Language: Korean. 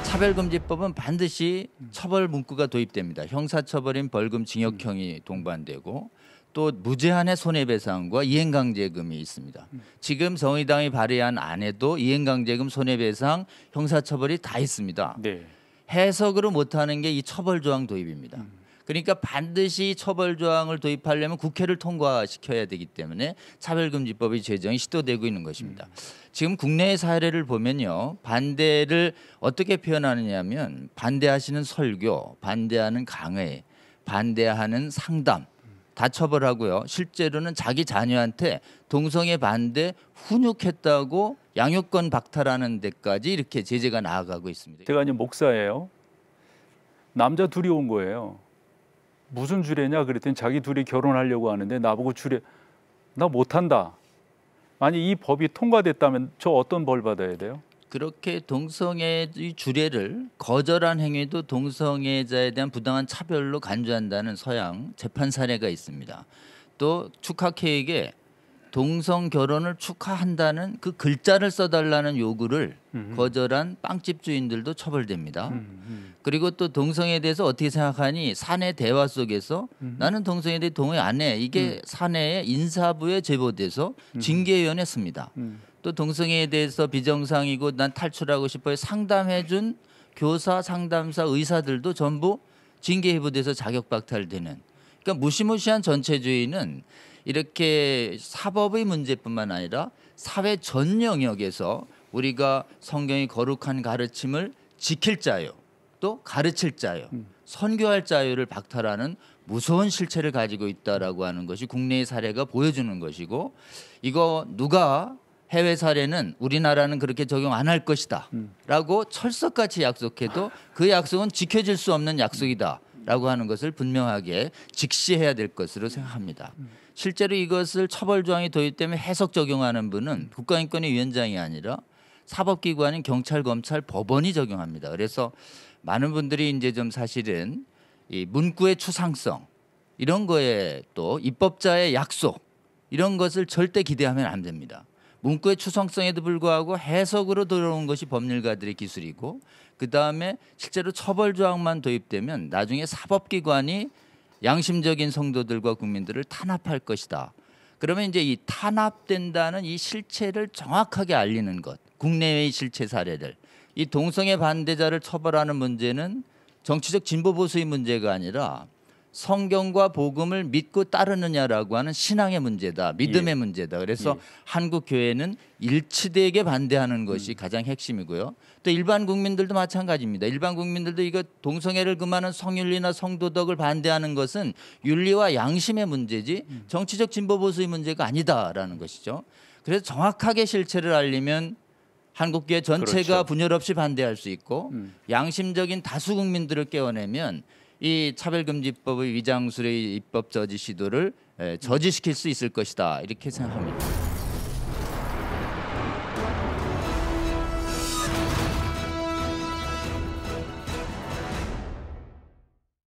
차별금지법은 반드시 처벌 문구가 도입됩니다. 형사처벌인 벌금, 징역형이 동반되고 또 무제한의 손해배상과 이행강제금이 있습니다. 지금 정의당이 발의한 안에도 이행강제금, 손해배상, 형사처벌이 다 있습니다. 네. 해석으로 못하는 게 이 처벌조항 도입입니다. 그러니까 반드시 처벌조항을 도입하려면 국회를 통과시켜야 되기 때문에 차별금지법의 제정이 시도되고 있는 것입니다. 지금 국내의 사례를 보면요. 반대를 어떻게 표현하느냐면 반대하시는 설교, 반대하는 강의, 반대하는 상담 다 처벌하고요. 실제로는 자기 자녀한테 동성애 반대 훈육했다고 양육권 박탈하는 데까지 이렇게 제재가 나아가고 있습니다. 제가 이제 목사예요. 남자 둘이 온 거예요. 무슨 주례냐 그랬더니 자기 둘이 결혼하려고 하는데 나보고 주례 나 못한다. 만약 이 법이 통과됐다면 저 어떤 벌 받아야 돼요? 그렇게 동성애의 주례를 거절한 행위도 동성애자에 대한 부당한 차별로 간주한다는 서양 재판 사례가 있습니다. 또 축하 케이크에 동성 결혼을 축하한다는 그 글자를 써달라는 요구를 거절한 빵집 주인들도 처벌됩니다. 그리고 또 동성애에 대해서 어떻게 생각하니 사내 대화 속에서 나는 동성애에 대해 동의 안 해. 이게 사내의 인사부에 제보돼서 징계위원회 씁니다. 또 동성애에 대해서 비정상이고 난 탈출하고 싶어요. 상담해준 교사, 상담사, 의사들도 전부 징계 해부돼서 자격 박탈되는. 그러니까 무시무시한 전체주의는 이렇게 사법의 문제뿐만 아니라 사회 전 영역에서 우리가 성경의 거룩한 가르침을 지킬 자유, 또 가르칠 자유, 선교할 자유를 박탈하는 무서운 실체를 가지고 있다라고 하는 것이 국내의 사례가 보여주는 것이고, 이거 누가 해외 사례는 우리나라는 그렇게 적용 안 할 것이다 라고 철석같이 약속해도 그 약속은 지켜질 수 없는 약속이다 라고 하는 것을 분명하게 직시해야 될 것으로 생각합니다. 실제로 이것을 처벌조항이 도입되면 해석 적용하는 분은 국가인권위 위원장이 아니라 사법기관인 경찰, 검찰, 법원이 적용합니다. 그래서 많은 분들이 이제 좀 사실은 이 문구의 추상성 이런 거에 또 입법자의 약속 이런 것을 절대 기대하면 안 됩니다. 문구의 추상성에도 불구하고 해석으로 들어온 것이 법률가들의 기술이고, 그다음에 실제로 처벌조항만 도입되면 나중에 사법기관이 양심적인 성도들과 국민들을 탄압할 것이다. 그러면 이제 이 탄압된다는 이 실체를 정확하게 알리는 것, 국내외의 실체 사례들, 이 동성애 반대자를 처벌하는 문제는 정치적 진보 보수의 문제가 아니라 성경과 복음을 믿고 따르느냐라고 하는 신앙의 문제다, 믿음의 문제다. 그래서 한국 교회는 일치되게 반대하는 것이 가장 핵심이고요. 또 일반 국민들도 마찬가지입니다. 일반 국민들도 이거 동성애를 금하는 성윤리나 성도덕을 반대하는 것은 윤리와 양심의 문제지 정치적 진보 보수의 문제가 아니다라는 것이죠. 그래서 정확하게 실체를 알리면 한국교회 전체가 그렇죠. 분열 없이 반대할 수 있고, 양심적인 다수 국민들을 깨워내면 이 차별금지법의 위장술의 입법 저지 시도를 저지시킬 수 있을 것이다, 이렇게 생각합니다.